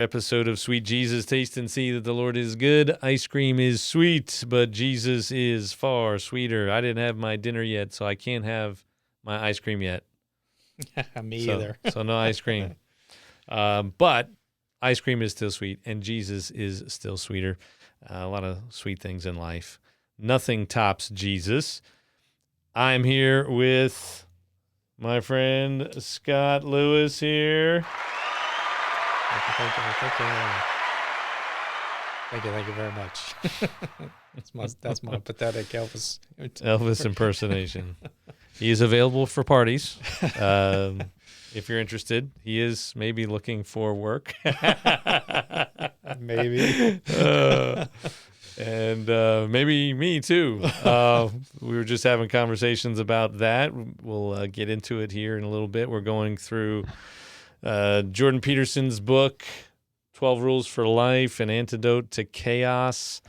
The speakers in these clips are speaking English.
episode of Sweet Jesus. Taste and see that the Lord is good. Ice cream is sweet, but Jesus is far sweeter. I didn't have my dinner yet, so I can't have my ice cream yet. Me either. So no ice cream. But ice cream is still sweet, and Jesus is still sweeter. A lot of sweet things in life. Nothing tops Jesus. I'm here with my friend Scott Lewis here. Thank you very much. That's my pathetic Elvis impersonation. He is available for parties. If you're interested, he is maybe looking for work. Maybe. And maybe me too. We were just having conversations about that. We'll get into it here in a little bit. We're going through Jordan Peterson's book, 12 Rules for Life, An Antidote to Chaos.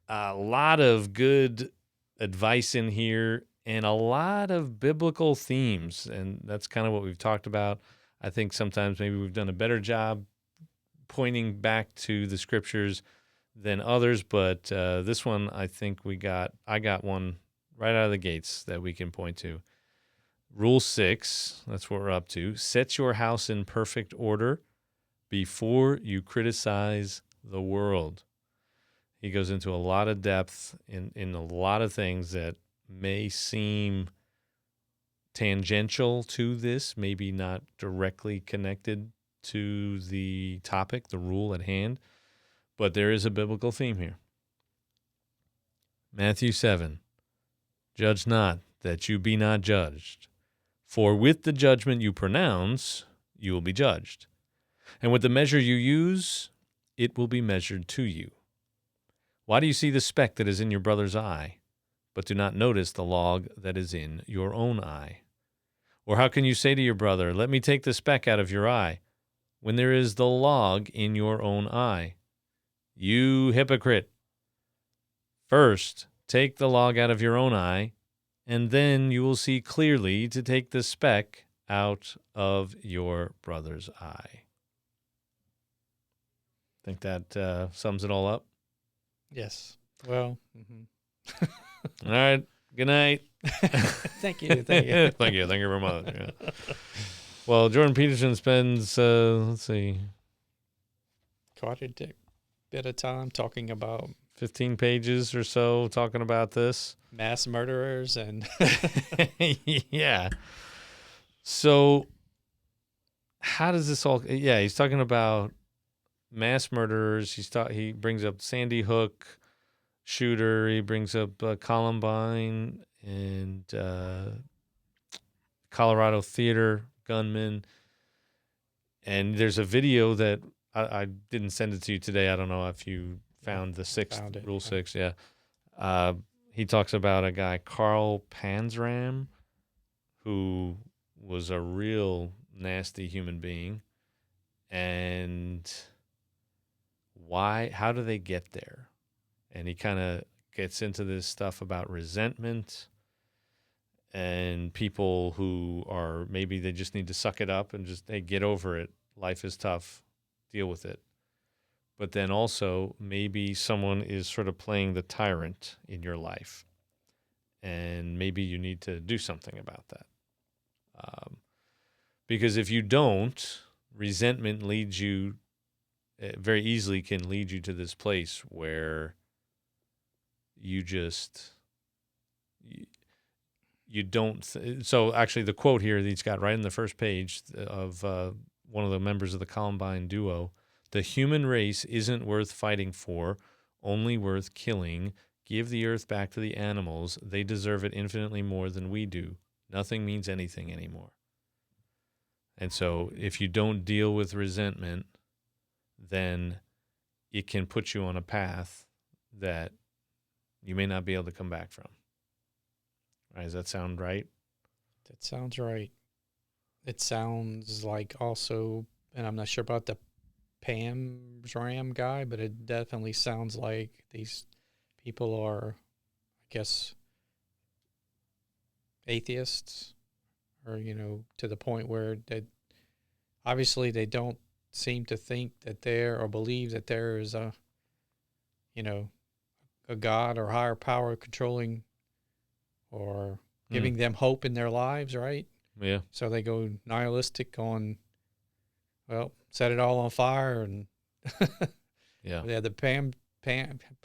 A lot of good advice in here and a lot of biblical themes. And that's kind of what we've talked about. I think sometimes maybe we've done a better job pointing back to the scriptures than others. But this one, I think I got one right out of the gates that we can point to. Rule 6, that's what we're up to. Set your house in perfect order before you criticize the world. He goes into a lot of depth in a lot of things that may seem tangential to this, maybe not directly connected to the topic, the rule at hand, but there is a biblical theme here. Matthew 7, judge not that you be not judged. For with the judgment you pronounce, you will be judged. And with the measure you use, it will be measured to you. Why do you see the speck that is in your brother's eye, but do not notice the log that is in your own eye? Or how can you say to your brother, let me take the speck out of your eye, when there is the log in your own eye? You hypocrite! First, take the log out of your own eye, and then you will see clearly to take the speck out of your brother's eye. Think that sums it all up? Yes. Well. Mm-hmm. All right. Good night. Thank you. Thank you very much. Yeah. Well, Jordan Peterson spends, let's see, quite a bit of time talking about 15 pages or so talking about this. Mass murderers and yeah. So how does this all, yeah, he's talking about mass murderers. He brings up Sandy Hook shooter. He brings up Columbine and Colorado theater gunman. And there's a video that I didn't send it to you today. I don't know if you found the Rule 6. Yeah. He talks about a guy, Carl Panzram, who was a real nasty human being. And how do they get there? And he kind of gets into this stuff about resentment and people who are, maybe they just need to suck it up and just, hey, get over it. Life is tough. Deal with it. But then also maybe someone is sort of playing the tyrant in your life. And maybe you need to do something about that. Because if you don't, resentment leads you, very easily can lead you to this place where you just, you don't. So actually the quote here that he's got right in the first page of one of the members of the Columbine duo, the human race isn't worth fighting for, only worth killing. Give the earth back to the animals. They deserve it infinitely more than we do. Nothing means anything anymore. And so if you don't deal with resentment, then it can put you on a path that you may not be able to come back from. All right, does that sound right? That sounds right. It sounds like also, and I'm not sure about the Panzram guy, but it definitely sounds like these people are, I guess, atheists, or, to the point where obviously they don't seem to think that there or believe that there is a, you know, a God or higher power controlling or giving them hope in their lives, right? Yeah. So they go nihilistic on, well, set it all on fire. And Yeah. yeah,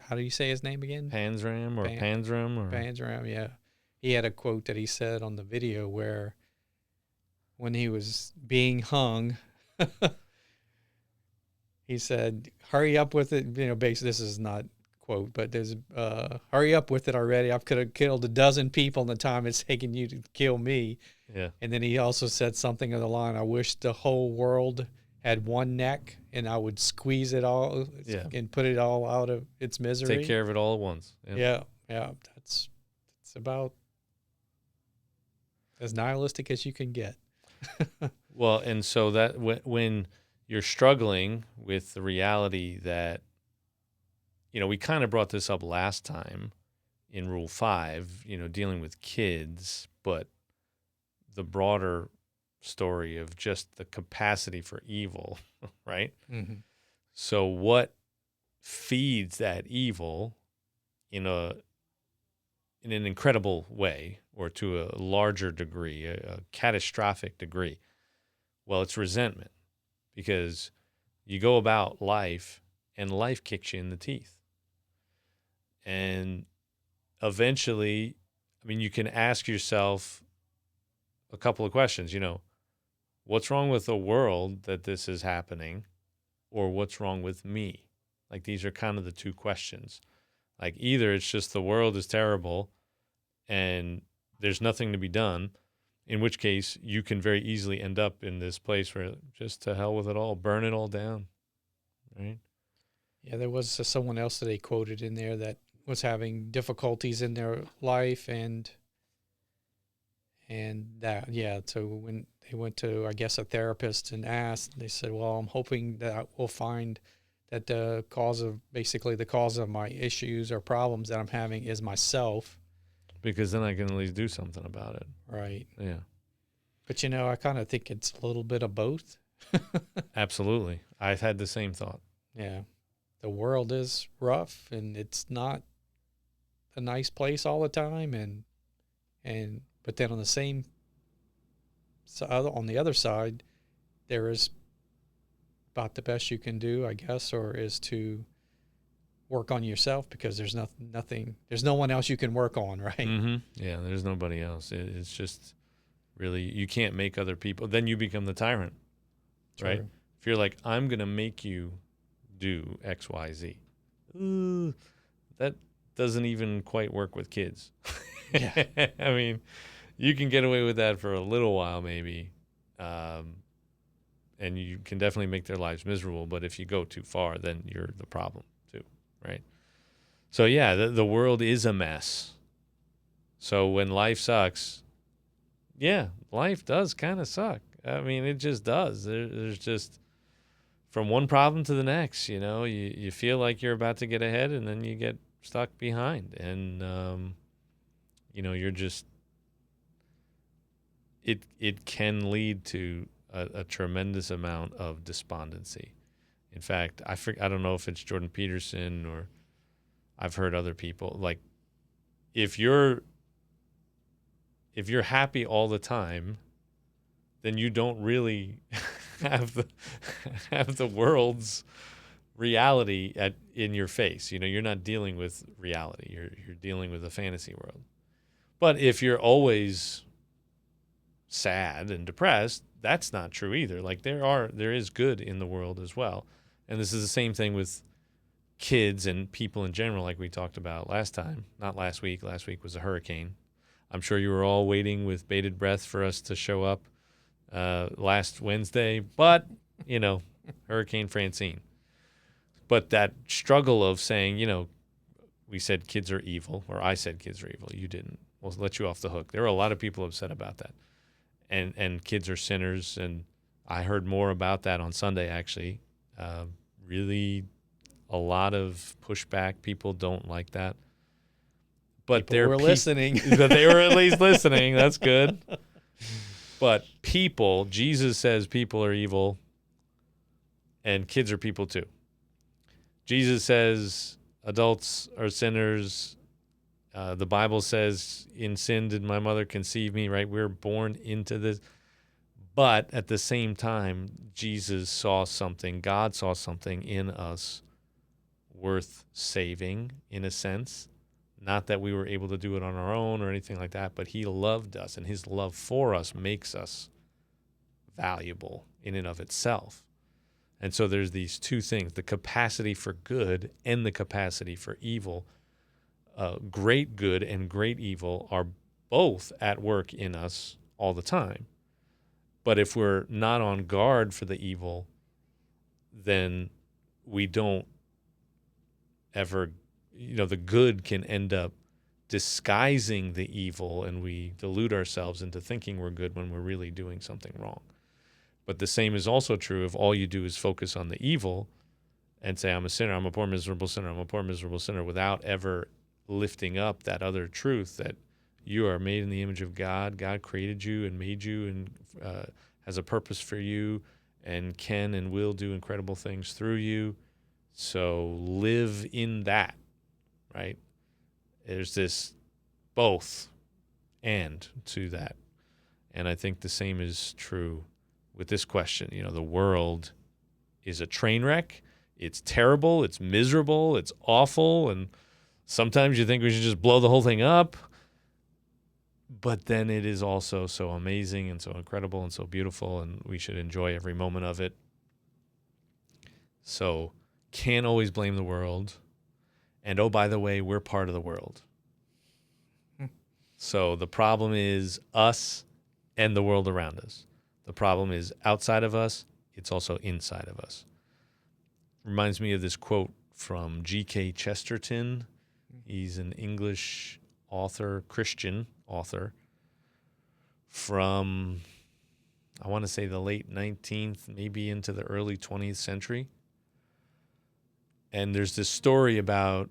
how do you say his name again? Panzram or Pan, Panzram or Panzram, yeah. He had a quote that he said on the video where when he was being hung, he said, hurry up with it. You know, basically, this is not quote, but there's, hurry up with it already. I could have killed a dozen people in the time it's taken you to kill me. Yeah. And then he also said something of the line, I wish the whole world had one neck and I would squeeze it all and put it all out of its misery. Take care of it all at once. Yeah. It's about as nihilistic as you can get. Well, and so that when you're struggling with the reality that, you know, we kind of brought this up last time in Rule 5, you know, dealing with kids, but the broader story of just the capacity for evil, right? Mm-hmm. So what feeds that evil in an incredible way, or to a larger degree, a catastrophic degree? Well, it's resentment, because you go about life and life kicks you in the teeth. And eventually, I mean, you can ask yourself a couple of questions, you know, what's wrong with the world that this is happening, or what's wrong with me? Like, these are kind of the two questions. Like, either it's just the world is terrible and there's nothing to be done, in which case you can very easily end up in this place where just to hell with it all, burn it all down, right? Yeah, there was someone else that they quoted in there that was having difficulties in their life, and that, yeah, so when they went to, I guess, a therapist and asked, they said, well, I'm hoping that we'll find that the cause of my issues or problems that I'm having is myself. Because then I can at least do something about it. Right. Yeah. But, you know, I kind of think it's a little bit of both. Absolutely. I've had the same thought. Yeah. The world is rough and it's not a nice place all the time. But then on the other side, there is about the best you can do, I guess, or is to work on yourself, because there's there's no one else you can work on, right? Mm-hmm. Yeah, there's nobody else. It's just really, you can't make other people. Then you become the tyrant, right? True. If you're like, I'm going to make you do X, Y, Z. Ooh, that doesn't even quite work with kids. Yeah. I mean, you can get away with that for a little while maybe, and you can definitely make their lives miserable. But if you go too far, then you're the problem too, right? So yeah, the world is a mess. So when life sucks, yeah, life does kind of suck. I mean, it just does. There's just, from one problem to the next, you know, you feel like you're about to get ahead and then you get stuck behind. And, you know, you're just, it can lead to a tremendous amount of despondency. In fact, I don't know if it's Jordan Peterson or I've heard other people, like, if you're happy all the time, then you don't really have the world's reality in your face. You know, you're not dealing with reality. You're dealing with a fantasy world. But if you're always sad and depressed, that's not true either. Like, there is good in the world as well. And this is the same thing with kids and people in general, like we talked about last time. Not last week. Last week was a hurricane. I'm sure you were all waiting with bated breath for us to show up last Wednesday, but, you know, Hurricane Francine. But that struggle of saying, you know, we said kids are evil, or I said kids are evil. You didn't. We'll let you off the hook. There were a lot of people upset about that. And kids are sinners, and I heard more about that on Sunday, actually. Really a lot of pushback. People don't like that. But they were listening. But they were at least listening. That's good. But people, Jesus says people are evil. And kids are people too. Jesus says adults are sinners. The Bible says, in sin did my mother conceive me, right? We're born into this. But at the same time, Jesus saw something, God saw something in us worth saving, in a sense. Not that we were able to do it on our own or anything like that, but he loved us, and his love for us makes us valuable in and of itself. And so there's these two things, the capacity for good and the capacity for evil. Great good and great evil are both at work in us all the time. But if we're not on guard for the evil, then we don't ever, the good can end up disguising the evil, and we delude ourselves into thinking we're good when we're really doing something wrong. But the same is also true if all you do is focus on the evil and say, I'm a sinner, I'm a poor, miserable sinner, I'm a poor, miserable sinner, without ever lifting up that other truth that you are made in the image of God. God created you and made you and has a purpose for you and can and will do incredible things through you. So live in that, right? There's this both and to that. And I think the same is true with this question. The world is a train wreck. It's terrible. It's miserable. It's awful. And sometimes you think we should just blow the whole thing up. But then it is also so amazing and so incredible and so beautiful, and we should enjoy every moment of it. So can't always blame the world. And oh, by the way, we're part of the world. So the problem is us and the world around us. The problem is outside of us. It's also inside of us. Reminds me of this quote from G.K. Chesterton. He's an English author, Christian author, from, I want to say, the late 19th, maybe into the early 20th century. And there's this story about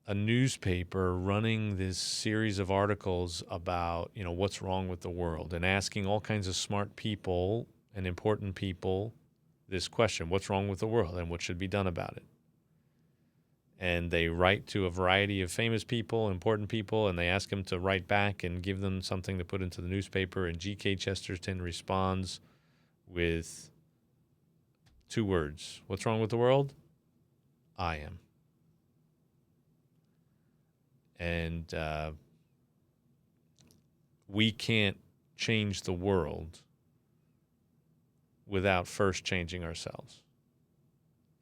a newspaper running this series of articles about, what's wrong with the world, and asking all kinds of smart people and important people this question: what's wrong with the world and what should be done about it? And they write to a variety of famous people, important people, and they ask them to write back and give them something to put into the newspaper. And G.K. Chesterton responds with 2 words: what's wrong with the world? I am. And we can't change the world without first changing ourselves.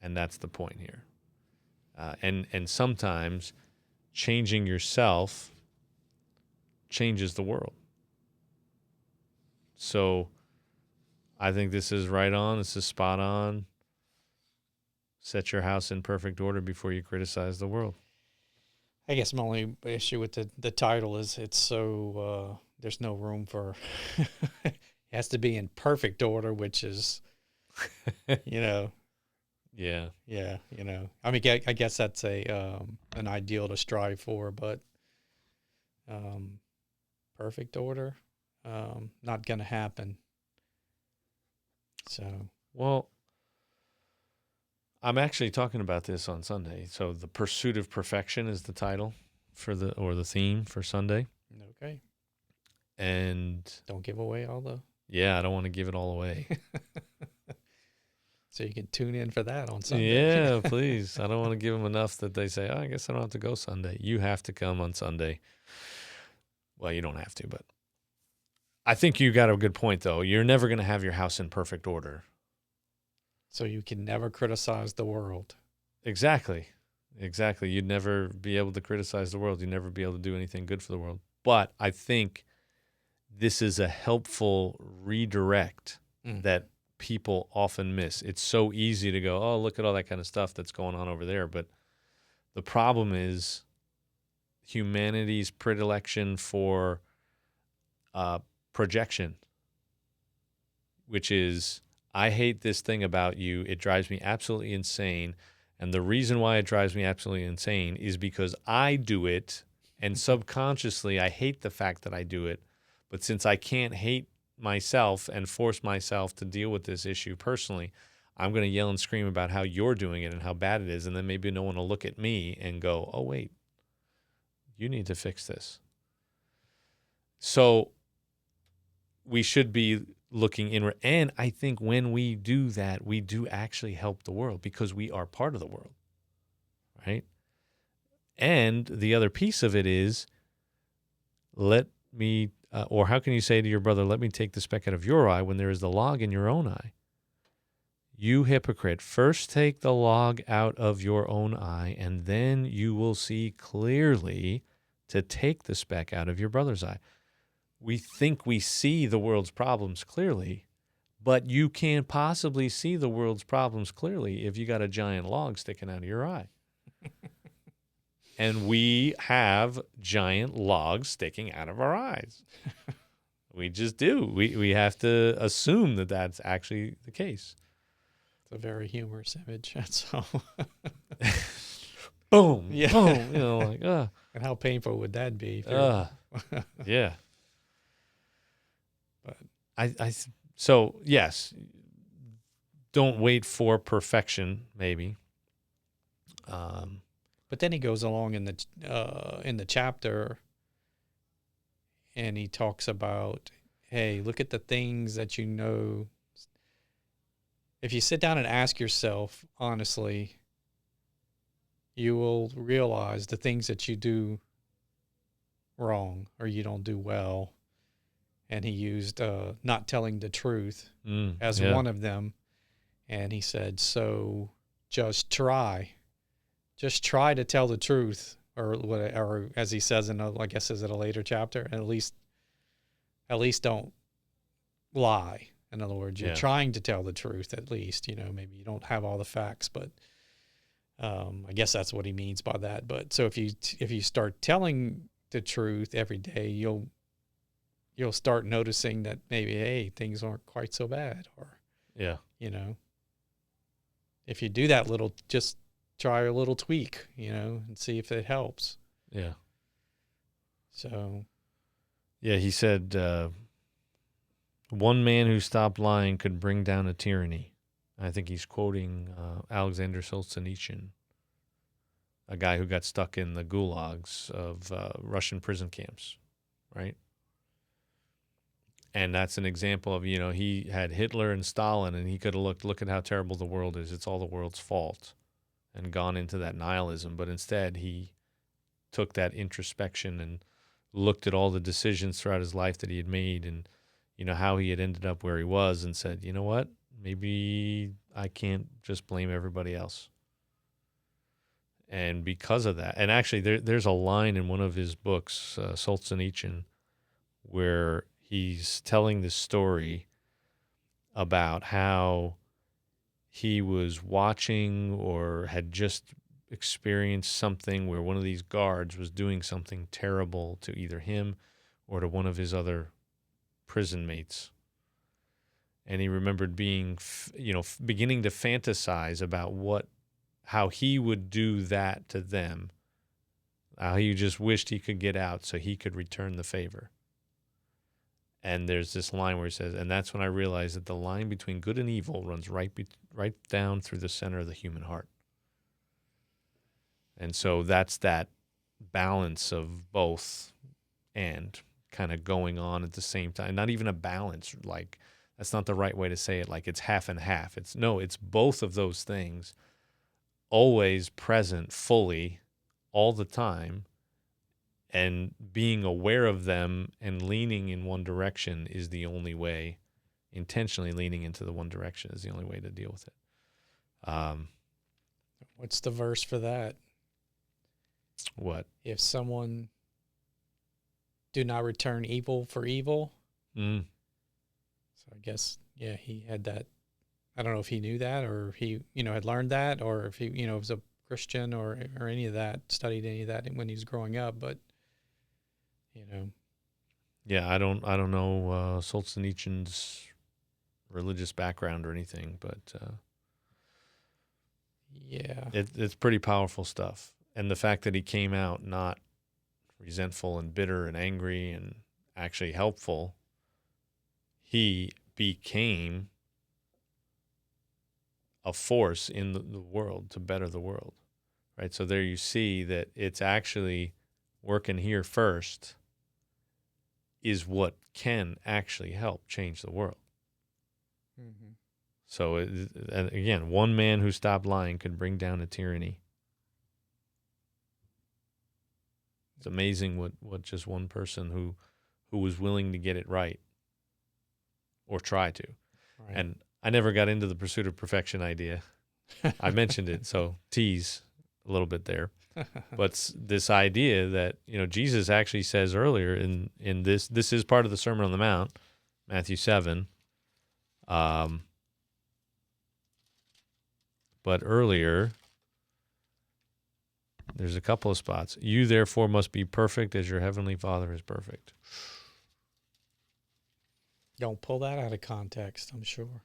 And that's the point here. And sometimes changing yourself changes the world. So I think this is right on. This is spot on. Set your house in perfect order before you criticize the world. I guess my only issue with the title is it's so there's no room for it has to be in perfect order, which is Yeah. I mean, I guess that's an ideal to strive for, but perfect order not going to happen. So, well, I'm actually talking about this on Sunday. So the pursuit of perfection is the title for the theme for Sunday. Okay. And don't give away all the. Yeah, I don't want to give it all away. So you can tune in for that on Sunday. Yeah, please. I don't want to give them enough that they say, I guess I don't have to go Sunday. You have to come on Sunday. Well, you don't have to, but I think you got a good point, though. You're never going to have your house in perfect order. So you can never criticize the world. Exactly. You'd never be able to criticize the world. You'd never be able to do anything good for the world. But I think this is a helpful redirect that people often miss. It's so easy to go, oh, look at all that kind of stuff that's going on over there. But the problem is humanity's predilection for projection, which is, I hate this thing about you. It drives me absolutely insane. And the reason why it drives me absolutely insane is because I do it, and subconsciously I hate the fact that I do it. But since I can't hate myself and force myself to deal with this issue personally, I'm going to yell and scream about how you're doing it and how bad it is. And then maybe no one will look at me and go, oh, wait, you need to fix this. So we should be looking inward. And I think when we do that, we do actually help the world because we are part of the world, right? And the other piece of it is, let me, or how can you say to your brother, let me take the speck out of your eye when there is the log in your own eye? You hypocrite, first take the log out of your own eye, and then you will see clearly to take the speck out of your brother's eye. We think we see the world's problems clearly, but you can't possibly see the world's problems clearly if you got a giant log sticking out of your eye. And we have giant logs sticking out of our eyes. We just do. We have to assume that that's actually the case. It's a very humorous image. That's all. Boom. Yeah. Boom. Like, And how painful would that be? Yeah. But So yes, don't wait for perfection, maybe. But then he goes along in the chapter, and he talks about, hey, look at the things that you know. If you sit down and ask yourself honestly, you will realize the things that you do wrong or you don't do well. And he used not telling the truth as one of them. And he said, so just try to tell the truth, or as he says I guess is it a later chapter, and at least don't lie. In other words, you're trying to tell the truth at least. Maybe you don't have all the facts, but I guess that's what he means by that. But so if you start telling the truth every day, you'll start noticing that maybe, hey, things aren't quite so bad, or if you do that just try a little tweak, and see if it helps. Yeah. So. Yeah, he said, one man who stopped lying could bring down a tyranny. I think he's quoting Alexander Solzhenitsyn, a guy who got stuck in the gulags of Russian prison camps, right? And that's an example of, he had Hitler and Stalin, and he could have look at how terrible the world is. It's all the world's fault, and gone into that nihilism. But instead, he took that introspection and looked at all the decisions throughout his life that he had made, and how he had ended up where he was, and said, you know what, maybe I can't just blame everybody else. And because of that, and actually there's a line in one of his books, Solzhenitsyn, where he's telling this story about how he was watching or had just experienced something where one of these guards was doing something terrible to either him or to one of his other prison mates. And he remembered being, beginning to fantasize about how he would do that to them. How he just wished he could get out so he could return the favor. And there's this line where he says, and that's when I realized that the line between good and evil runs right down through the center of the human heart. And so that's that balance of both and kind of going on at the same time. Not even a balance, like that's not the right way to say it, like it's half and half. It's both of those things always present fully all the time, and being aware of them and leaning in one direction is the only way. Intentionally leaning into the one direction is the only way to deal with it. What's the verse for that? What? If someone do not return evil for evil. So I guess, he had that. I don't know if he knew that, or if he, had learned that, or if he, was a Christian or any of that, studied any of that when he was growing up. But, Yeah, I don't know Solzhenitsyn's religious background or anything, but it's pretty powerful stuff. And the fact that he came out not resentful and bitter and angry and actually helpful, he became a force in the world to better the world, right? So there you see that it's actually working here first is what can actually help change the world. Mm-hmm. So, and again, one man who stopped lying could bring down a tyranny. It's amazing what just one person who was willing to get it right or try to. Right. And I never got into the pursuit of perfection idea. I mentioned it, so tease a little bit there. But this idea that, Jesus actually says earlier in this is part of the Sermon on the Mount, Matthew 7. But earlier, there's a couple of spots. You therefore must be perfect as your heavenly Father is perfect. Don't pull that out of context, I'm sure.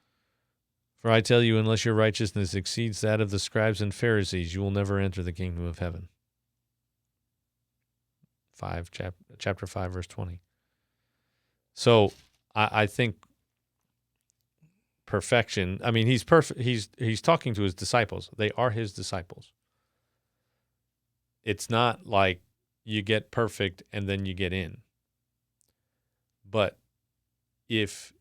For I tell you, unless your righteousness exceeds that of the scribes and Pharisees, you will never enter the kingdom of heaven. Chapter 5, verse 20. So I think perfection, I mean, he's perfect. He's talking to his disciples. They are his disciples. It's not like you get perfect and then you get in. But if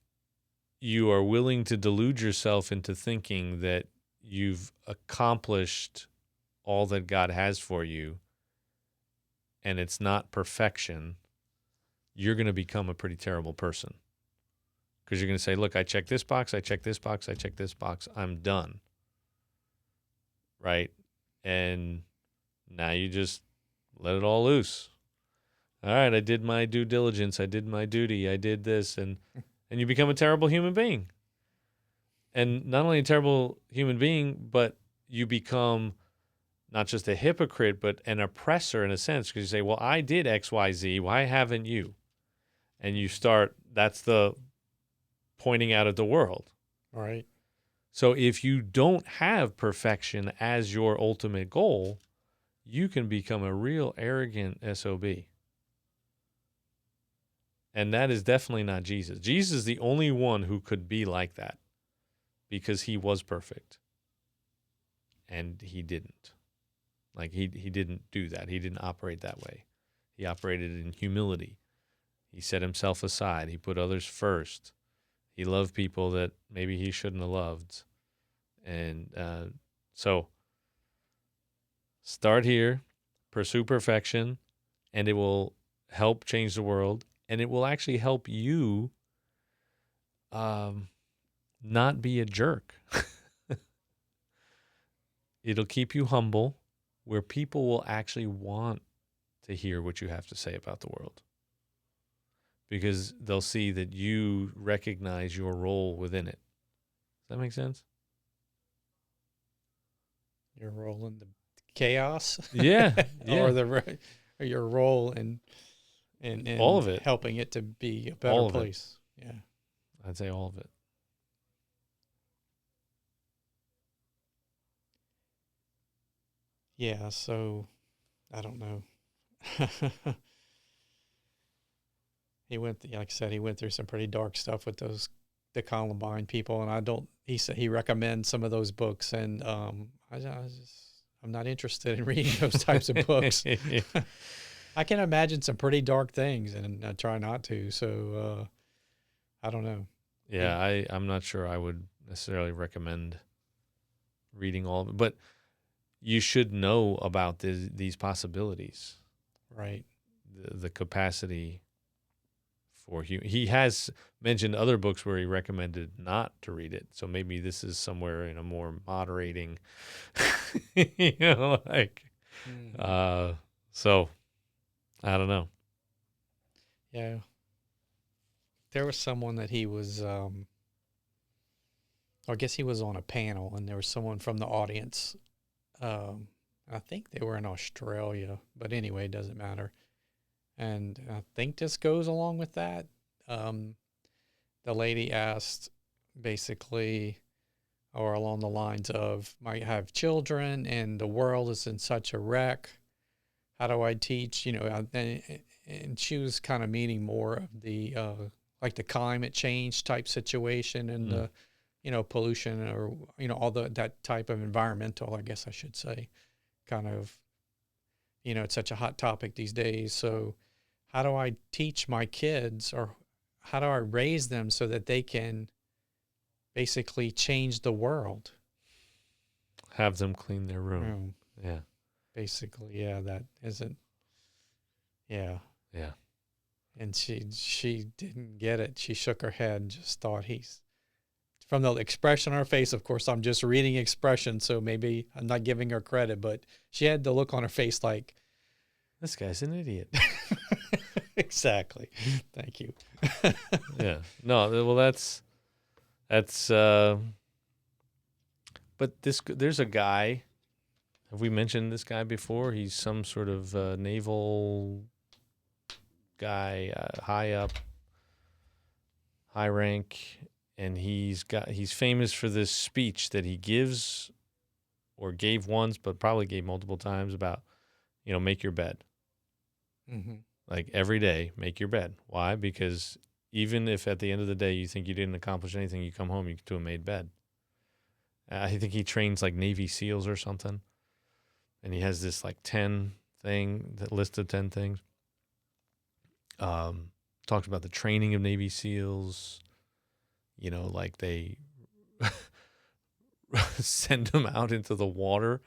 you are willing to delude yourself into thinking that you've accomplished all that God has for you, and it's not perfection, you're going to become a pretty terrible person. Because you're going to say, look, I check this box, I check this box, I check this box, I'm done. Right? And now you just let it all loose. All right, I did my due diligence, I did my duty, I did this, and you become a terrible human being. And not only a terrible human being, but you become not just a hypocrite, but an oppressor in a sense, because you say, well, I did X, Y, Z. Why haven't you? And you start, that's the pointing out at the world. Right. So if you don't have perfection as your ultimate goal, you can become a real arrogant SOB. And that is definitely not Jesus. Jesus is the only one who could be like that because he was perfect. And he didn't. Like he didn't do that. He didn't operate that way. He operated in humility. He set himself aside. He put others first. He loved people that maybe he shouldn't have loved. And so start here, pursue perfection, and it will help change the world. And it will actually help you not be a jerk. It'll keep you humble, where people will actually want to hear what you have to say about the world, because they'll see that you recognize your role within it. Does that make sense? Your role in the chaos? Yeah. or your role in all of it, helping it to be a better place. Yeah. I'd say all of it. Yeah, so I don't know. Like I said, he went through some pretty dark stuff with the Columbine people, and he said he recommends some of those books, and I'm not interested in reading those types of books. I can imagine some pretty dark things, and I try not to. So I don't know. Yeah, I'm not sure I would necessarily recommend reading all of it, but you should know about these possibilities. Right. The capacity for he has mentioned other books where he recommended not to read it. So maybe this is somewhere in a more moderating, so I don't know. Yeah. There was someone that he was, I guess he was on a panel, and there was someone from the audience. I think they were in Australia, but anyway, it doesn't matter. And I think this goes along with that. The lady asked basically, or along the lines of, might have children and the world is in such a wreck. How do I teach? And she was kind of meaning more of the, like the climate change type situation and pollution or, all that type of environmental, I guess I should say, kind of, it's such a hot topic these days. So how do I teach my kids, or how do I raise them so that they can basically change the world? Have them clean their room. Yeah. Basically, yeah, that isn't, yeah. Yeah. And she didn't get it. She shook her head and just thought from the expression on her face, of course, I'm just reading expression, so maybe I'm not giving her credit, but she had the look on her face like, this guy's an idiot. Exactly. Thank you. Yeah. No, well, that's, but there's a guy. Have we mentioned this guy before? He's some sort of naval guy, high up, high rank, and he's famous for this speech that he gives, or gave once, but probably gave multiple times, about, make your bed. Mm-hmm. Like every day, make your bed. Why? Because even if at the end of the day you think you didn't accomplish anything, you come home to a made bed. I think he trains like Navy SEALs or something. And he has this like 10 thing, that list of 10 things. Talks about the training of Navy SEALs. Like they send them out into the water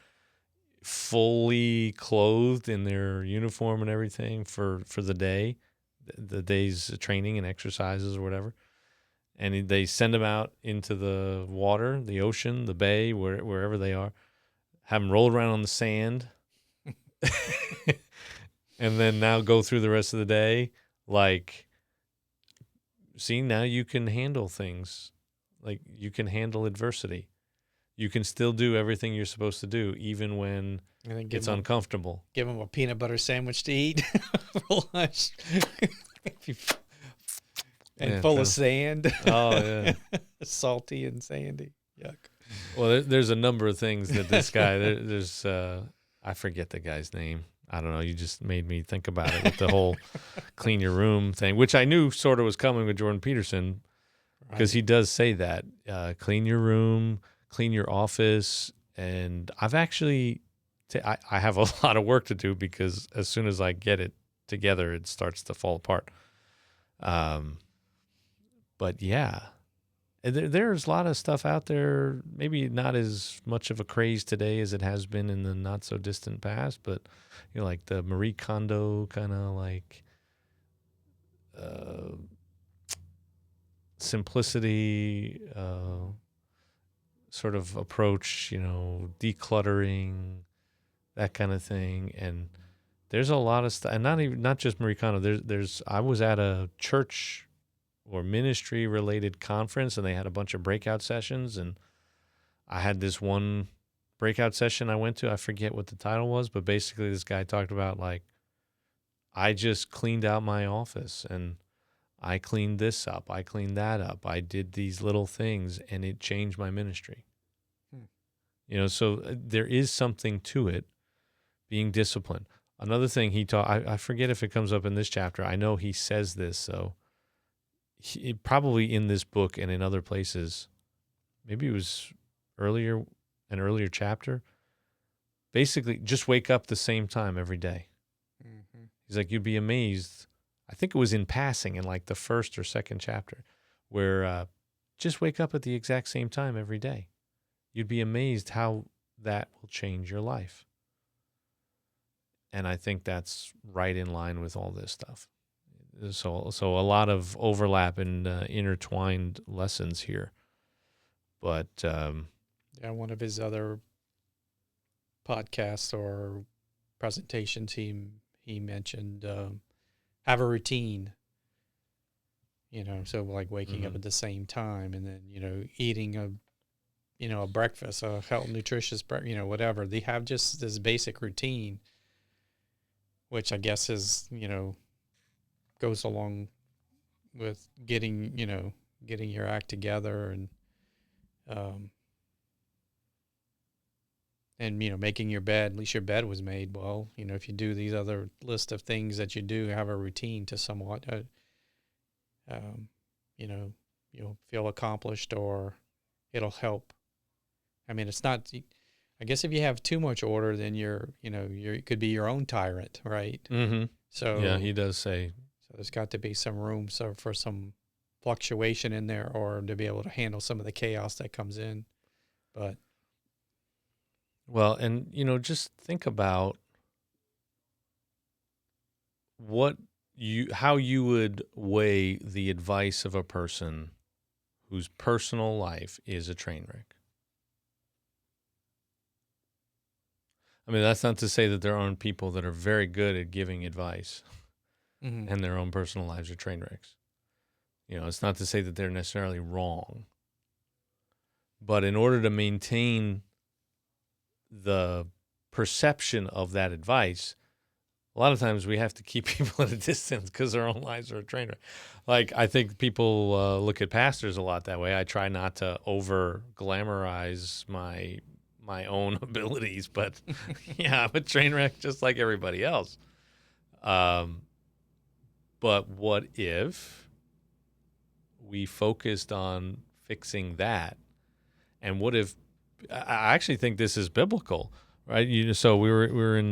fully clothed in their uniform and everything for the day, the day's training and exercises or whatever. And they send them out into the water, the ocean, the bay, wherever they are, have them roll around on the sand, and then now go through the rest of the day. Like, see, now you can handle things. Like, you can handle adversity. You can still do everything you're supposed to do, even when it's uncomfortable. Give them a peanut butter sandwich to eat for lunch. And full of sand. Oh, yeah. Salty and sandy. Yuck. Well, there's a number of things that this guy, there's, I forget the guy's name. I don't know. You just made me think about it with the whole clean your room thing, which I knew sort of was coming with Jordan Peterson, because he does say that. Clean your room, clean your office. And I've actually, I have a lot of work to do, because as soon as I get it together, it starts to fall apart. But yeah, there's a lot of stuff out there, maybe not as much of a craze today as it has been in the not so distant past, but like the Marie Kondo kind of like simplicity sort of approach, decluttering, that kind of thing. And there's a lot of stuff, and not just Marie Kondo. I was at a church or ministry related conference, and they had a bunch of breakout sessions, and I had this one breakout session I went to. I forget what the title was, but basically this guy talked about, like, I just cleaned out my office, and I cleaned this up, I cleaned that up, I did these little things, and it changed my ministry. So there is something to it, being disciplined. Another thing he taught, I forget if it comes up in this chapter. I know he says this, so probably in this book and in other places, maybe it was an earlier chapter. Basically, just wake up the same time every day. Mm-hmm. He's like, you'd be amazed. I think it was in passing in like the first or second chapter, where just wake up at the exact same time every day. You'd be amazed how that will change your life. And I think that's right in line with all this stuff. So a lot of overlap and intertwined lessons here. But one of his other podcasts or presentations, he mentioned have a routine. So like waking up at the same time, and then eating a breakfast, a healthy, nutritious whatever. They have just this basic routine, which I guess is goes along with getting your act together, and making your bed. At least your bed was made. Well, if you do these other list of things that you do, have a routine to somewhat, you'll feel accomplished, or it'll help. I mean, it's not. I guess if you have too much order, then you could be your own tyrant, right? Mm-hmm. So Yeah, he does say. So there's got to be some room for some fluctuation in there, or to be able to handle some of the chaos that comes in. But Well, and just think about how you would weigh the advice of a person whose personal life is a train wreck. I mean, that's not to say that there aren't people that are very good at giving advice and their own personal lives are train wrecks. It's not to say that they're necessarily wrong. But in order to maintain the perception of that advice, a lot of times we have to keep people at a distance because our own lives are a train wreck. Like, I think people look at pastors a lot that way. I try not to over glamorize my own abilities, but yeah, I'm a train wreck just like everybody else. But what if we focused on fixing that? And what if, I actually think this is biblical, right? So we were in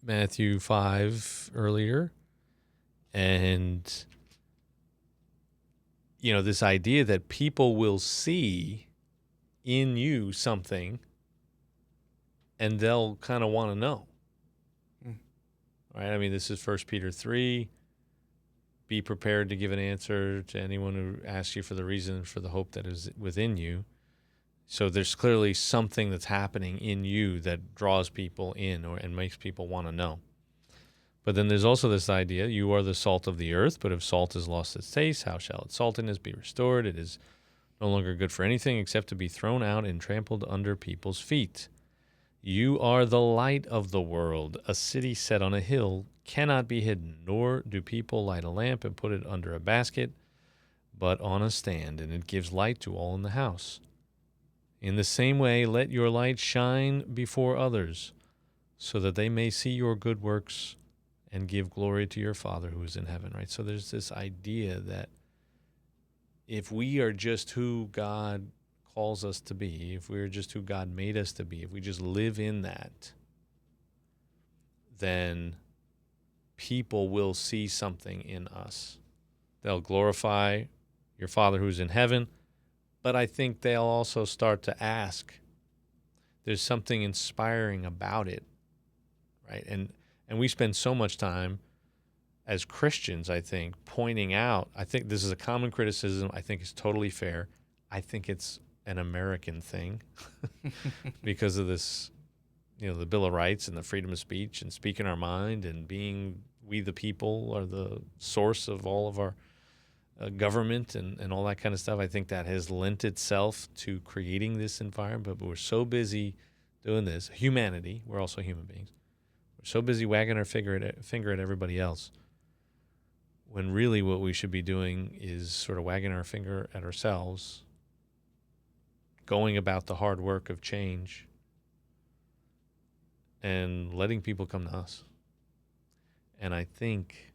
Matthew 5 earlier, and this idea that people will see in you something and they'll kind of want to know. Right? I mean, this is 1 Peter 3. Be prepared to give an answer to anyone who asks you for the reason for the hope that is within you. So there's clearly something that's happening in you that draws people in and makes people want to know. But then there's also this idea, you are the salt of the earth, but if salt has lost its taste, how shall its saltiness be restored? It is no longer good for anything except to be thrown out and trampled under people's feet. You are the light of the world. A city set on a hill cannot be hidden, nor do people light a lamp and put it under a basket, but on a stand, and it gives light to all in the house. In the same way, let your light shine before others, so that they may see your good works and give glory to your Father who is in heaven, right? So there's this idea that if we are just who God calls us to be, if we're just who God made us to be, if we just live in that, then people will see something in us. They'll glorify your Father who's in heaven, but I think they'll also start to ask. There's something inspiring about it, right? And we spend so much time as Christians, I think, pointing out, I think this is a common criticism. I think it's totally fair. I think it's an American thing because of this, the Bill of Rights and the freedom of speech and speaking our mind and being we the people are the source of all of our government and all that kind of stuff. I think that has lent itself to creating this environment, but we're so busy doing this. Humanity, we're also human beings. We're so busy wagging our finger at everybody else, when really what we should be doing is sort of wagging our finger at ourselves, going about the hard work of change, and letting people come to us. And I think,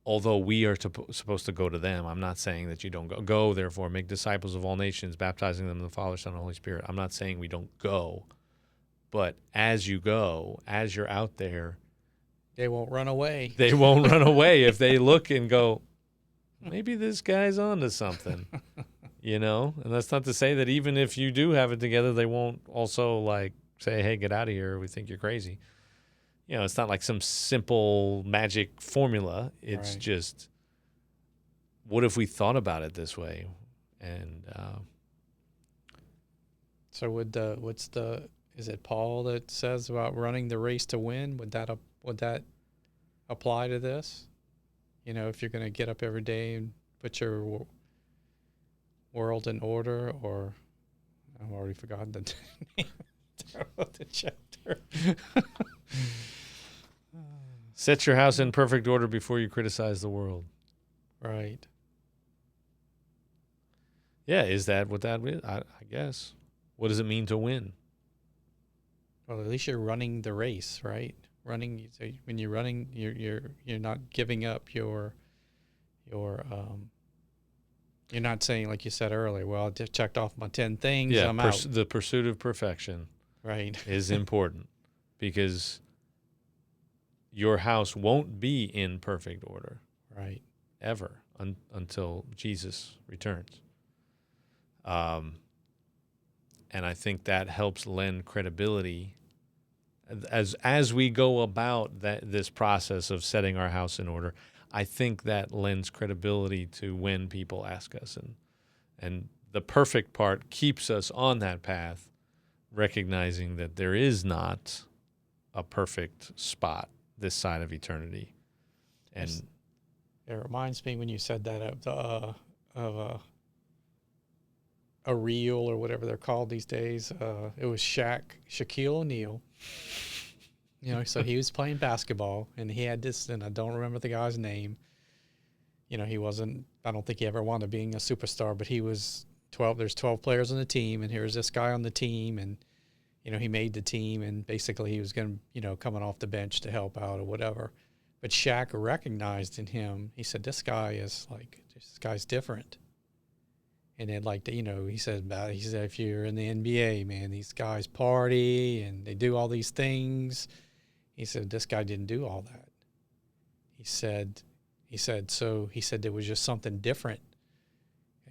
although we are supposed to go to them, I'm not saying that you don't go. Go, therefore, make disciples of all nations, baptizing them in the Father, Son, and Holy Spirit. I'm not saying we don't go. But as you go, as you're out there, they won't run away. They won't run away if they look and go, maybe this guy's onto something, And that's not to say that even if you do have it together, they won't also say, hey, get out of here. We think you're crazy. It's not like some simple magic formula. It's right. Just, what if we thought about it this way? And so is it Paul that says about running the race to win? Would that apply to this? If you're going to get up every day and put your world in order, or I've already forgotten the name of the chapter. Set your house in perfect order before you criticize the world. Right. Yeah, is that what that is? I guess. What does it mean to win? Well, at least you're running the race, right? So when you're running, you're not giving up your You're not saying, like you said earlier, well, I just checked off my 10 things, Yeah, I'm out. the pursuit of perfection Right. is important because your house won't be in perfect order Right. ever until Jesus returns. And I think that helps lend credibility as we go about this process of setting our house in order. I think that lends credibility to when people ask us, and the perfect part keeps us on that path, recognizing that there is not a perfect spot this side of eternity. And it reminds me when you said that of a reel or whatever they're called these days. It was Shaquille O'Neal. So he was playing basketball, and he had this, and I don't remember the guy's name. He wasn't, I don't think he ever wound up being a superstar, but he was 12. There's 12 players on the team, and here's this guy on the team, and, he made the team, and basically he was going to, coming off the bench to help out or whatever. But Shaq recognized in him, he said, this guy's different. And then, he said, if you're in the NBA, man, these guys party and they do all these things. He said, this guy didn't do all that. He said there was just something different.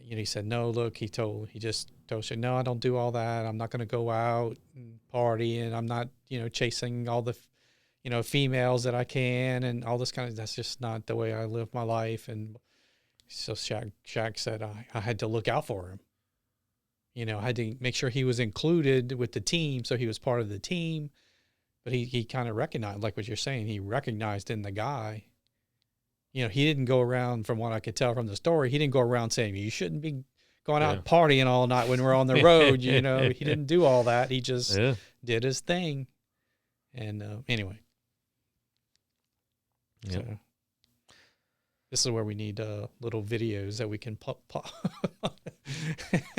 He said, no, look, he just told you, no, I don't do all that. I'm not going to go out and party, and I'm not, chasing all the, females that I can and all this kind of, that's just not the way I live my life. And so Shaq said, I had to look out for him. I had to make sure he was included with the team, so he was part of the team. But he kind of recognized, like what you're saying, he recognized in the guy. He didn't go around, from what I could tell from the story, he didn't go around saying, you shouldn't be going out partying all night when we're on the road. He didn't do all that. He just did his thing. And anyway. Yep. So this is where we need little videos that we can pop.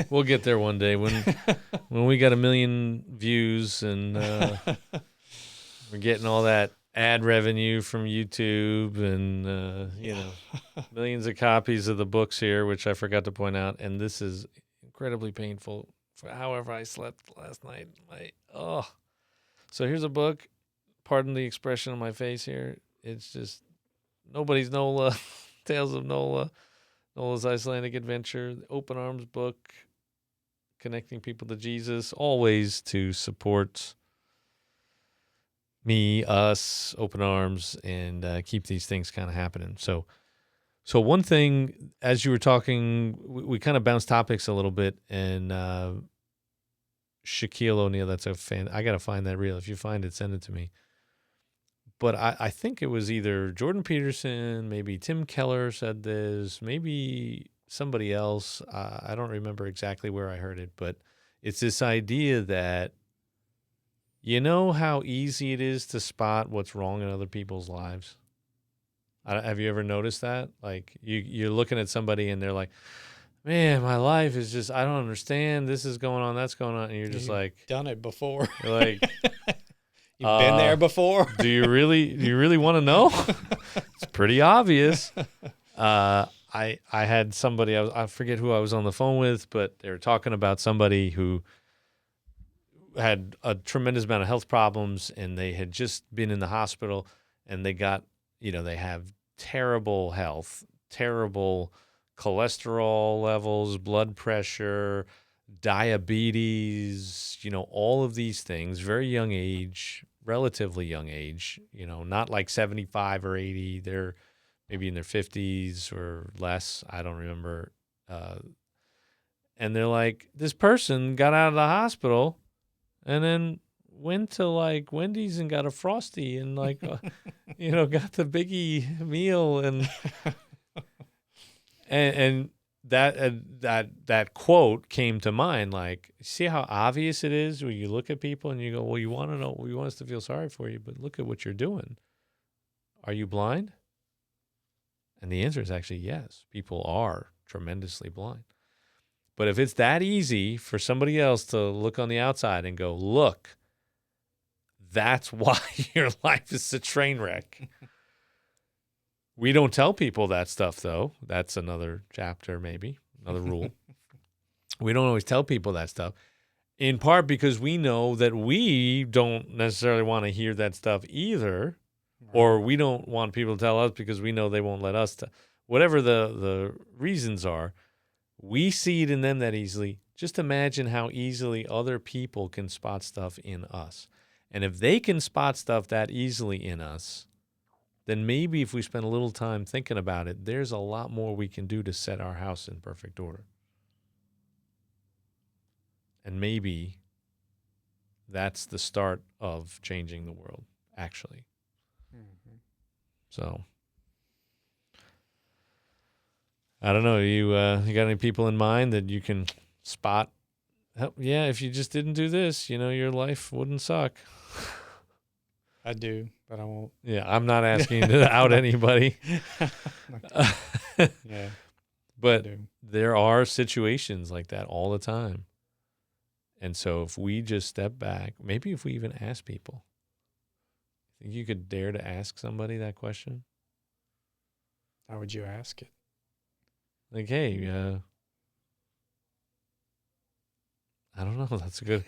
We'll get there one day when we got 1 million views and we're getting all that ad revenue from YouTube and millions of copies of the books here, which I forgot to point out. And this is incredibly painful. For however I slept last night, so here's a book. Pardon the expression on my face here. It's just Nobody's Nola, Tales of Nola, Nola's Icelandic Adventure, the Open Arms book, connecting people to Jesus, always to support me, us, Open Arms, and keep these things kind of happening. So one thing, as you were talking, we kind of bounced topics a little bit, and Shaquille O'Neal, that's a fan. I got to find that reel. If you find it, send it to me. But I think it was either Jordan Peterson, maybe Tim Keller said this, maybe somebody else. I don't remember exactly where I heard it, but it's this idea that how easy it is to spot what's wrong in other people's lives? Have you ever noticed that? Like you're looking at somebody and they're like, man, my life is just, I don't understand. This is going on, that's going on. And you're just like, done it before. You're like, you've been there before. do you really want to know? It's pretty obvious. I had somebody, I forget who I was on the phone with, but they were talking about somebody who had a tremendous amount of health problems, and they had just been in the hospital, and they got, they have terrible health, terrible cholesterol levels, blood pressure, diabetes, all of these things, very young age, relatively young age, not like 75 or 80. They're maybe in their 50s or less. I don't remember. And they're like, this person got out of the hospital and then went to like Wendy's and got a Frosty and like, got the biggie meal and that quote came to mind. Like, see how obvious it is when you look at people and you go, well, you want to know, we want us to feel sorry for you, but look at what you're doing. Are you blind? And the answer is actually yes. People are tremendously blind. But if it's that easy for somebody else to look on the outside and go, look, that's why your life is a train wreck. We don't tell people that stuff, though. That's another chapter, maybe. Another rule. We don't always tell people that stuff, in part because we know that we don't necessarily want to hear that stuff either, or we don't want people to tell us because we know they won't let us. Whatever the reasons are, we see it in them that easily. Just imagine how easily other people can spot stuff in us. And if they can spot stuff that easily in us, then maybe if we spend a little time thinking about it, there's a lot more we can do to set our house in perfect order. And maybe that's the start of changing the world, actually. Mm-hmm. So, I don't know. You got any people in mind that you can spot? Yeah, if you just didn't do this, your life wouldn't suck. I do, but I won't. Yeah, I'm not asking to out anybody. Yeah. But there are situations like that all the time. And so if we just step back, maybe if we even ask people, think you could dare to ask somebody that question? How would you ask it? Like, hey, I don't know. That's a good.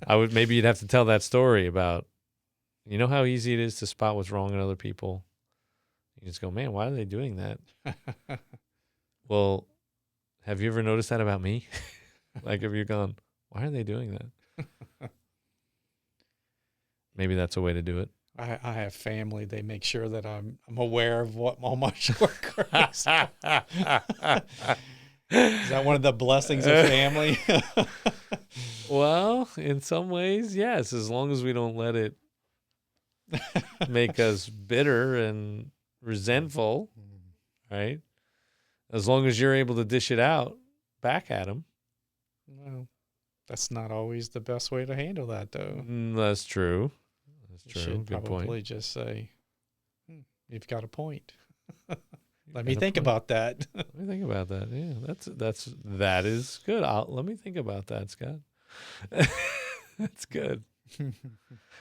Maybe you'd have to tell that story about, how easy it is to spot what's wrong in other people. You just go, man, why are they doing that? Well, have you ever noticed that about me? Like, have you gone, why are they doing that? Maybe that's a way to do it. I have family. They make sure that I'm aware of what all my shortcomings are. Is that one of the blessings of family? Well, in some ways, yes, as long as we don't let it make us bitter and resentful, right? As long as you're able to dish it out back at them. Well, that's not always the best way to handle that, though. That's true. That's true. You should Good probably point. just say, you've got a point. Let me think about that. Let me think about that. Yeah, that is good. Let me think about that, Scott. That's good.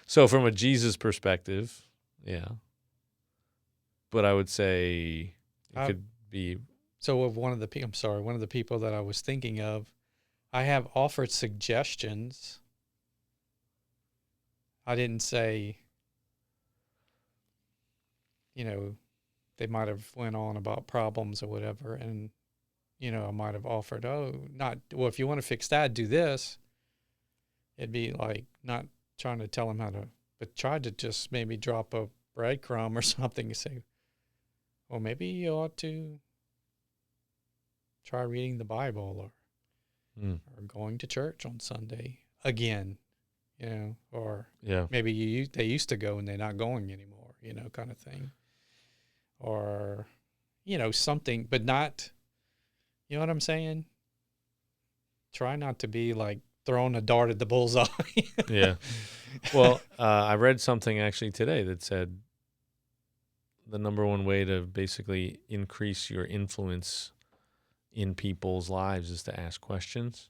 So from a Jesus perspective, yeah. But I would say it could be. So of one of the people that I was thinking of, I have offered suggestions. I didn't say, they might have went on about problems or whatever. And, I might have offered, if you want to fix that, do this. It'd be like not trying to tell them how to, but try to just maybe drop a breadcrumb or something and say, well, maybe you ought to try reading the Bible or going to church on Sunday again, or maybe they used to go and they're not going anymore, kind of thing. Or, something, but not, you know what I'm saying? Try not to be like throwing a dart at the bullseye. Yeah. Well, I read something actually today that said the number one way to basically increase your influence in people's lives is to ask questions.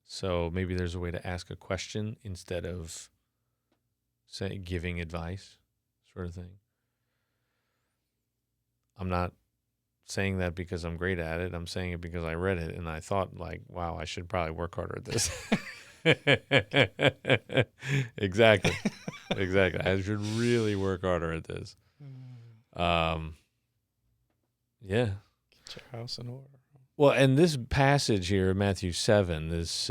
So maybe there's a way to ask a question instead of giving advice, sort of thing. I'm not saying that because I'm great at it. I'm saying it because I read it and I thought, like, wow, I should probably work harder at this. Exactly. I should really work harder at this. Yeah. Get your house in order. Well, and this passage here, Matthew 7, is,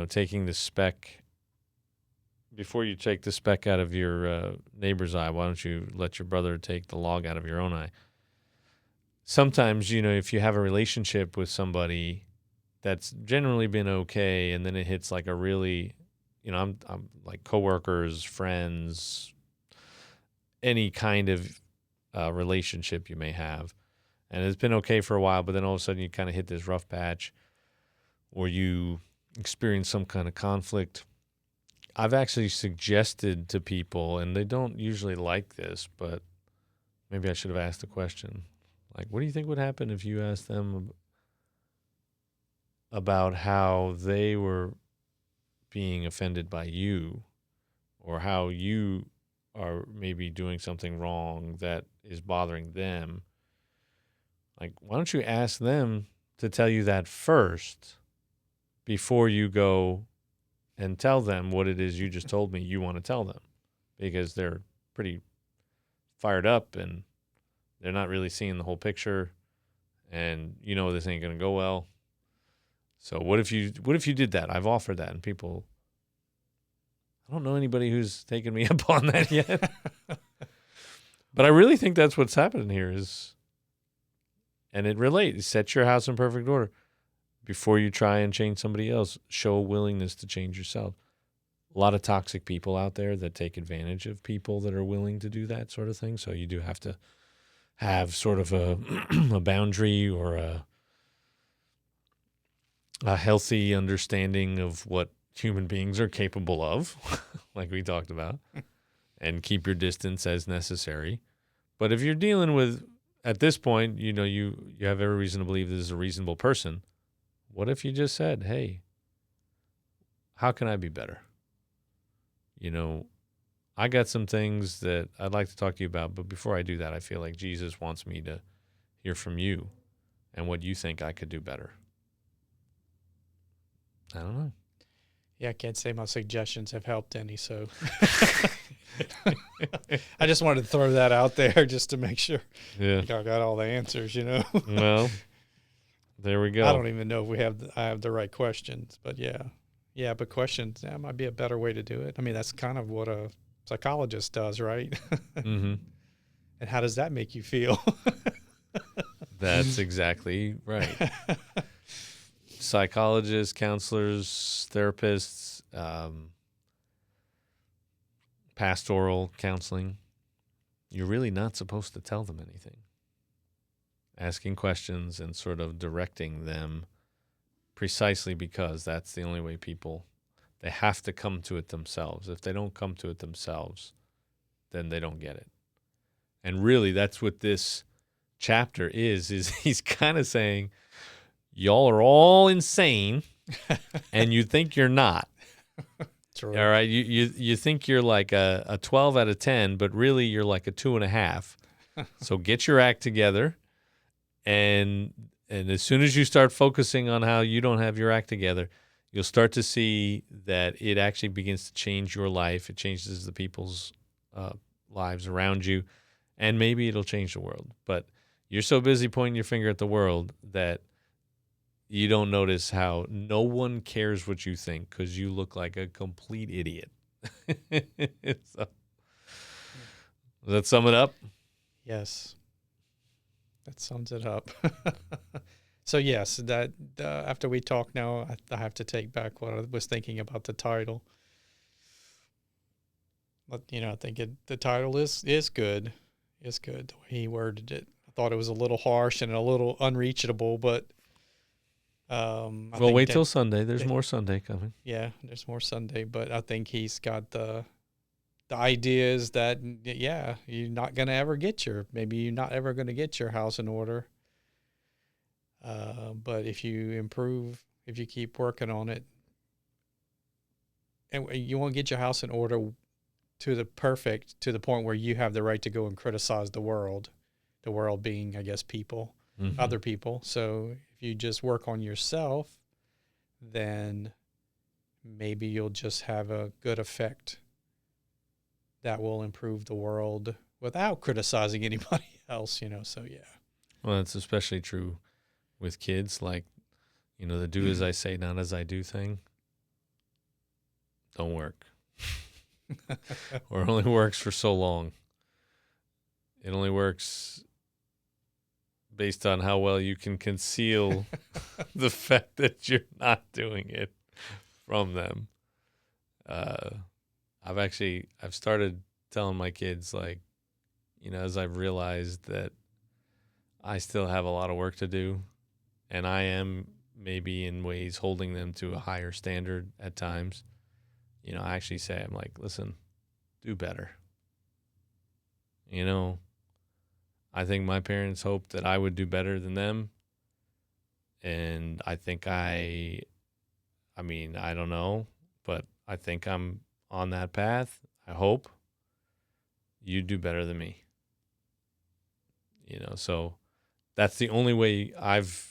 taking the speck. Before you take the speck out of your neighbor's eye, why don't you let your brother take the log out of your own eye? Sometimes, if you have a relationship with somebody that's generally been okay, and then it hits like a really, I'm like coworkers, friends, any kind of relationship you may have, and it's been okay for a while, but then all of a sudden you kind of hit this rough patch, or you experience some kind of conflict. I've actually suggested to people, and they don't usually like this, but maybe I should have asked the question. Like, what do you think would happen if you asked them about how they were being offended by you, or how you are maybe doing something wrong that is bothering them? Like, why don't you ask them to tell you that first before you go and tell them what it is you just told me you want to tell them? Because they're pretty fired up and they're not really seeing the whole picture, and this ain't going to go well. So what if you did that? I've offered that, and people, I don't know anybody who's taken me up on that yet. But I really think that's what's happening here and it relates. Set your house in perfect order before you try and change somebody else. Show a willingness to change yourself. A lot of toxic people out there that take advantage of people that are willing to do that sort of thing. So you do have to have sort of a a boundary or a healthy understanding of what human beings are capable of, like we talked about, and keep your distance as necessary. But if you're dealing with, at this point, you have every reason to believe this is a reasonable person. What if you just said, hey, how can I be better? I got some things that I'd like to talk to you about, but before I do that, I feel like Jesus wants me to hear from you and what you think I could do better. I don't know. Yeah, I can't say my suggestions have helped any, so I just wanted to throw that out there just to make sure I got all the answers, Well, there we go. I don't even know if I have the right questions, but yeah, but questions, that might be a better way to do it. I mean, that's kind of what a psychologist does, right? Mm-hmm. And how does that make you feel? That's exactly right. Psychologists, counselors, therapists, pastoral counseling, you're really not supposed to tell them anything. Asking questions and sort of directing them precisely because that's the only way they have to come to it themselves. If they don't come to it themselves, then they don't get it. And really, that's what this chapter is he's kind of saying, y'all are all insane, and you think you're not. True. All right, you think you're like a 12 out of 10, but really you're like a 2.5. So get your act together, and as soon as you start focusing on how you don't have your act together, you'll start to see that it actually begins to change your life. It changes the people's lives around you, and maybe it'll change the world. But you're so busy pointing your finger at the world that you don't notice how no one cares what you think because you look like a complete idiot. So, does that sum it up? Yes. That sums it up. So yes, that after we talk now, I have to take back what I was thinking about the title. But I think the title is good. It's good the way he worded it. I thought it was a little harsh and a little unreachable, but wait till Sunday. There's more Sunday coming. Yeah, there's more Sunday, but I think he's got the idea is that you're not going to ever maybe you're not ever going to get your house in order. But if you improve, if you keep working on it, and you won't get your house in order to the point where you have the right to go and criticize the world being, I guess, people, mm-hmm. other people. So if you just work on yourself, then maybe you'll just have a good effect that will improve the world without criticizing anybody else, so yeah. Well, it's especially true with kids, like, the do as I say, not as I do thing. Don't work. Or it only works for so long. It only works based on how well you can conceal the fact that you're not doing it from them. I've started telling my kids, like, as I've realized that I still have a lot of work to do, and I am maybe in ways holding them to a higher standard at times. I actually say, I'm like, listen, do better. I think my parents hoped that I would do better than them. And I think I don't know, but I think I'm on that path. I hope you do better than me. So that's the only way I've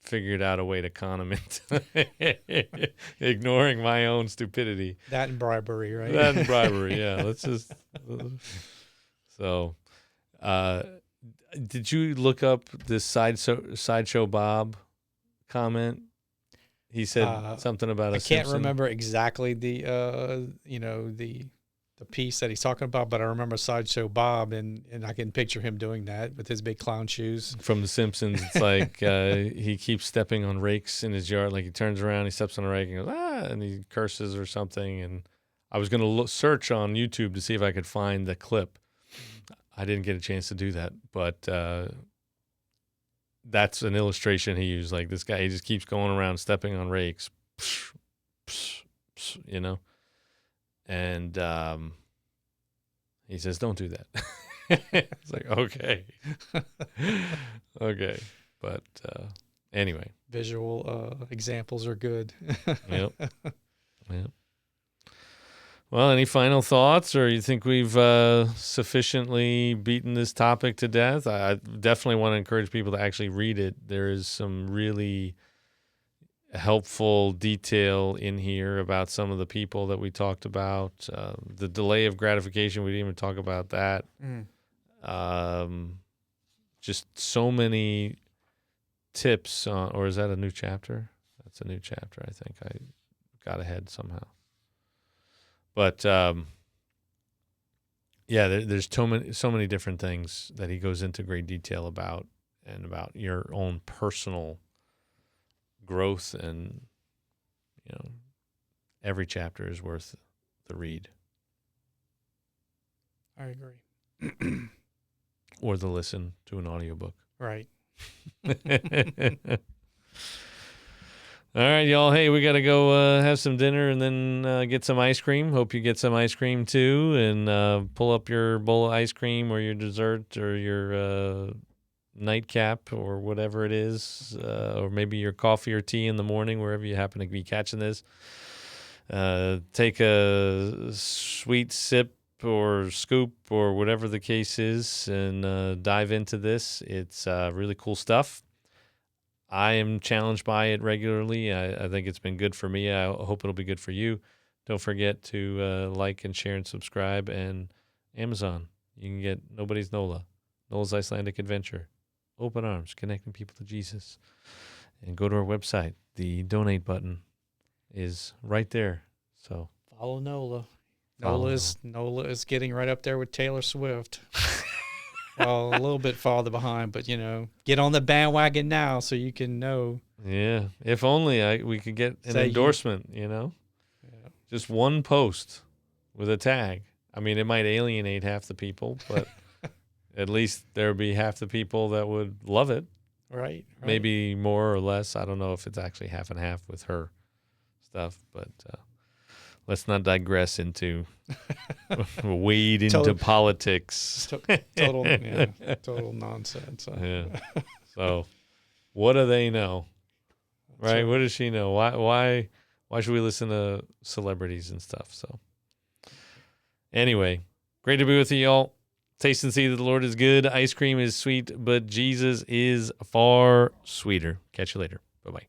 figured out a way to con him into ignoring my own stupidity. That and bribery, right? That and bribery, yeah. Let's just so. Did you look up this sideshow Bob comment? He said something about I a can't Simpson. remember exactly the the piece that he's talking about, but I remember Sideshow Bob, and I can picture him doing that with his big clown shoes. From The Simpsons. It's like he keeps stepping on rakes in his yard. Like he turns around, he steps on a rake and goes, and he curses or something. And I was going to search on YouTube to see if I could find the clip. I didn't get a chance to do that, but that's an illustration he used. Like this guy, he just keeps going around stepping on rakes, you know? And he says, don't do that. It's like, okay. Okay. But anyway. Visual examples are good. Yep. Yep. Well, any final thoughts, or you think we've sufficiently beaten this topic to death? I definitely want to encourage people to actually read it. There is some really helpful detail in here about some of the people that we talked about. The delay of gratification, we didn't even talk about that. Just so many tips on, or is that a new chapter? That's a new chapter, I think. I got ahead somehow. But yeah, there's so many different things that he goes into great detail about, and about your own personal growth, and every chapter is worth the read. I agree. Or the listen to an audiobook. Right. All right, y'all. Hey, we got to go have some dinner and then get some ice cream. Hope you get some ice cream too, and pull up your bowl of ice cream or your dessert or your nightcap or whatever it is, or maybe your coffee or tea in the morning, wherever you happen to be catching this. Take a sweet sip or scoop or whatever the case is, and dive into this. It's really cool stuff. I am challenged by it regularly. I think it's been good for me. I hope it'll be good for you. Don't forget to like and share and subscribe. And Amazon, you can get Nobody's Nola, Nola's Icelandic Adventure, Open Arms, Connecting People to Jesus. And go to our website. The donate button is right there. So follow Nola. Follow Nola is getting right up there with Taylor Swift. Well, a little bit farther behind, but get on the bandwagon now so you can know. Yeah, if only we could get an endorsement. Yeah. Just one post with a tag. I mean, it might alienate half the people, but at least there would be half the people that would love it. Right. Maybe more or less. I don't know if it's actually half and half with her stuff, but let's not digress into wade into politics. Total nonsense. Yeah. So, what do they know? Right? What does she know? Why should we listen to celebrities and stuff? So, anyway, great to be with you, y'all. Taste and see that the Lord is good. Ice cream is sweet, but Jesus is far sweeter. Catch you later. Bye-bye.